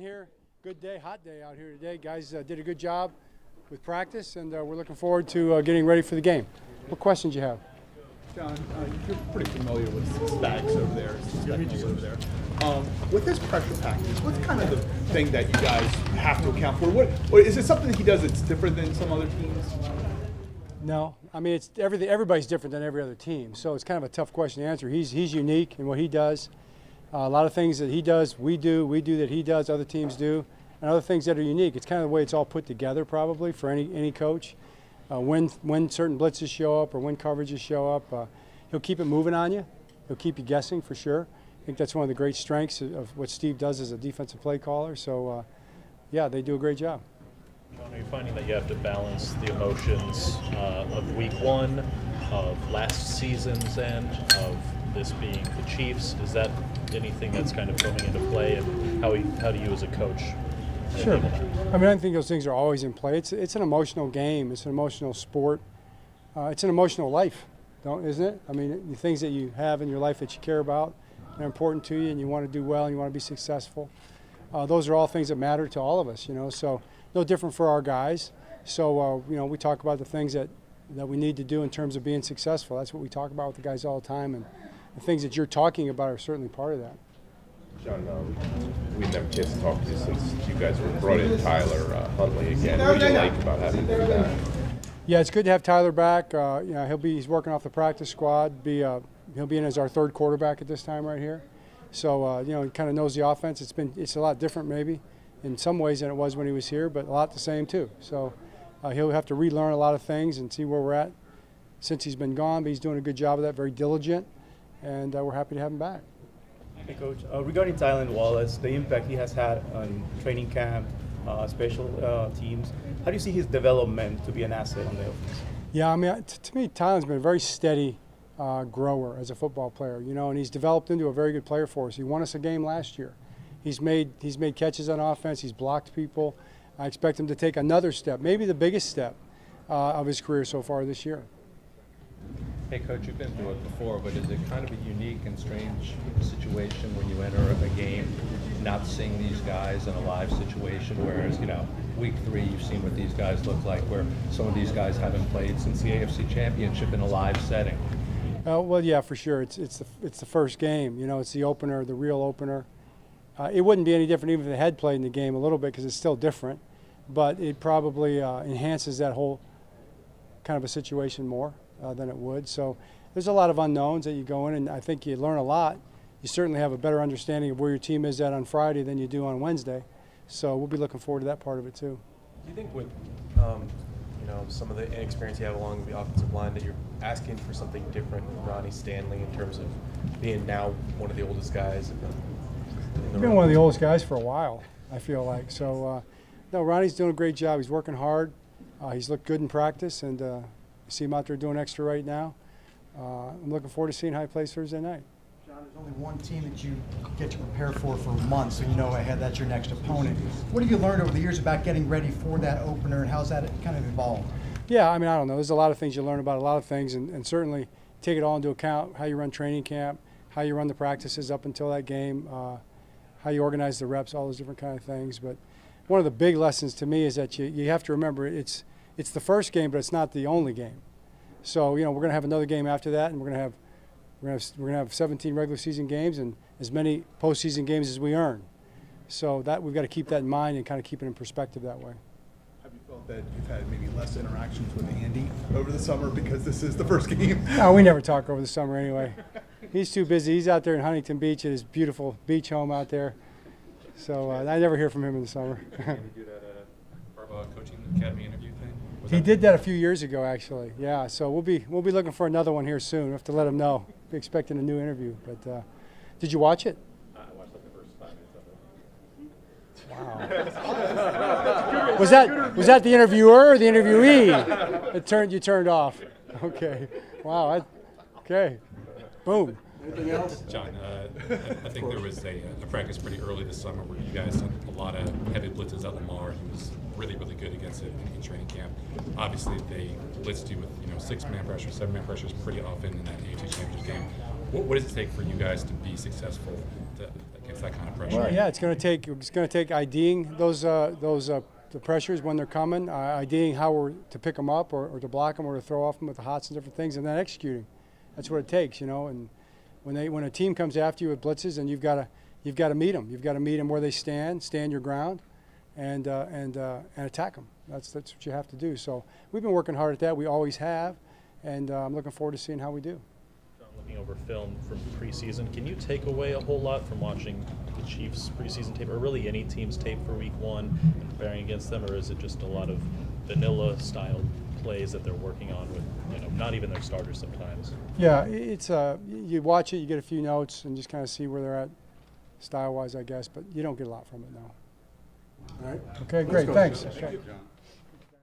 here. Good day, hot day out here today. Guys did a good job with practice, and we're looking forward to getting ready for the game. What questions you have? John, you're pretty familiar with Spags over there, Spagnuolo over there. With his pressure package, what's kind of the thing that you guys have to account for? What is it something that he does that's different than some other teams? No, I mean it's everything. Everybody's different than every other team, so it's kind of a tough question to answer. He's unique in what he does. A lot of things that he does, we do that he does, other teams do, and other things that are unique. It's kind of the way it's all put together, probably for any coach. When certain blitzes show up or when coverages show up, he'll keep it moving on you. He'll keep you guessing for sure. I think that's one of the great strengths of what Steve does as a defensive play caller. So, yeah, they do a great job. John, are you finding that you have to balance the emotions of week one, of last season's end, of this being the Chiefs? Is that anything that's kind of coming into play, and how do you as a coach? Sure. I mean, I think those things are always in play. It's an emotional game. It's an emotional sport. It's an emotional life, isn't it? I mean, the things that you have in your life that you care about are important to you, and you want to do well, and you want to be successful. Those are all things that matter to all of us, So no different for our guys. So we talk about the things that we need to do in terms of being successful. That's what we talk about with the guys all the time, and the things that you're talking about are certainly part of that. John, we never get to talk to you since you guys were brought in Tyler Huntley again. What do you like about having him back? Yeah, it's good to have Tyler back. He's working off the practice squad. He'll be in as our third quarterback at this time right here. So he kind of knows the offense. It's a lot different maybe in some ways than it was when he was here, but a lot the same too. So he'll have to relearn a lot of things and see where we're at since he's been gone. But he's doing a good job of that. Very diligent, and we're happy to have him back. Hey, Coach. Regarding Tylan Wallace, the impact he has had on training camp, special teams, how do you see his development to be an asset on the offense? Yeah, I mean, to me, Tylan's been a very steady grower as a football player, and he's developed into a very good player for us. He won us a game last year. He's made catches on offense. He's blocked people. I expect him to take another step, maybe the biggest step of his career so far this year. Hey, Coach, you've been through it before, but is it kind of a unique and strange situation when you enter a game not seeing these guys in a live situation, whereas, week 3 you've seen what these guys look like, where some of these guys haven't played since the AFC Championship in a live setting? Well, yeah, for sure. It's the first game. It's the opener, the real opener. It wouldn't be any different even if they had played in the game a little bit because it's still different, but it probably enhances that whole kind of a situation more than it would. So there's a lot of unknowns that you go in, and I think you learn a lot. You certainly have a better understanding of where your team is at on Friday than you do on Wednesday. So we'll be looking forward to that part of it too. Do you think with some of the inexperience you have along the offensive line that you're asking for something different with Ronnie Stanley in terms of being now one of the oldest guys in the He's been one of the oldest guys for a while, I feel like. So, no, Ronnie's doing a great job. He's working hard. He's looked good in practice, and you see him out there doing extra right now. I'm looking forward to seeing how he plays Thursday night. John, there's only one team that you get to prepare for months, so you know ahead that's your next opponent. What have you learned over the years about getting ready for that opener, and how's that kind of evolved? Yeah, I mean, I don't know. There's a lot of things you learn about a lot of things, and certainly take it all into account, how you run training camp, how you run the practices up until that game, how you organize the reps, all those different kind of things. But one of the big lessons to me is that you have to remember it's the first game, but it's not the only game. So we're going to have another game after that, and we're going to have 17 regular season games and as many postseason games as we earn. So that we've got to keep that in mind and kind of keep it in perspective that way. Have you felt that you've had maybe less interactions with Andy over the summer because this is the first game? No, we never talk over the summer anyway. He's too busy. He's out there in Huntington Beach at his beautiful beach home out there. So I never hear from him in the summer. Did you do that Harbaugh Coaching Academy interview thing? He did that a few years ago, actually. Yeah, so we'll be looking for another one here soon. We have to let him know. Be expecting a new interview. But did you watch it? I watched like the first 5 minutes of it. Wow. was that the interviewer or the interviewee? You turned off. Okay. Wow. Okay. Boom. Anything else? John, I think there was a practice pretty early this summer where you guys had a lot of heavy blitzes out Lamar. He was really, really good against it in training camp. Obviously, they blitzed you with 6-man pressure, 7-man pressures pretty often in that AFC Championship game. What does it take for you guys to be successful against that kind of pressure. Well, yeah, it's going to take IDing the pressures when they're coming, IDing how we're to pick them up or to block them or to throw off them with the hots and different things, and then executing. That's what it takes, you know. And when a team comes after you with blitzes, and you've got to meet them. You've got to meet them where they stand your ground, and attack them. That's what you have to do. So we've been working hard at that. We always have, and I'm looking forward to seeing how we do. Looking over film from preseason, can you take away a whole lot from watching the Chiefs preseason tape, or really any team's tape for Week 1 and preparing against them, or is it just a lot of vanilla style plays that they're working on with, you know, not even their starters sometimes? Yeah, it's you watch it, you get a few notes, and just kind of see where they're at style-wise, I guess, but you don't get a lot from it now. All right. Okay, great. Thanks. Thank you, John.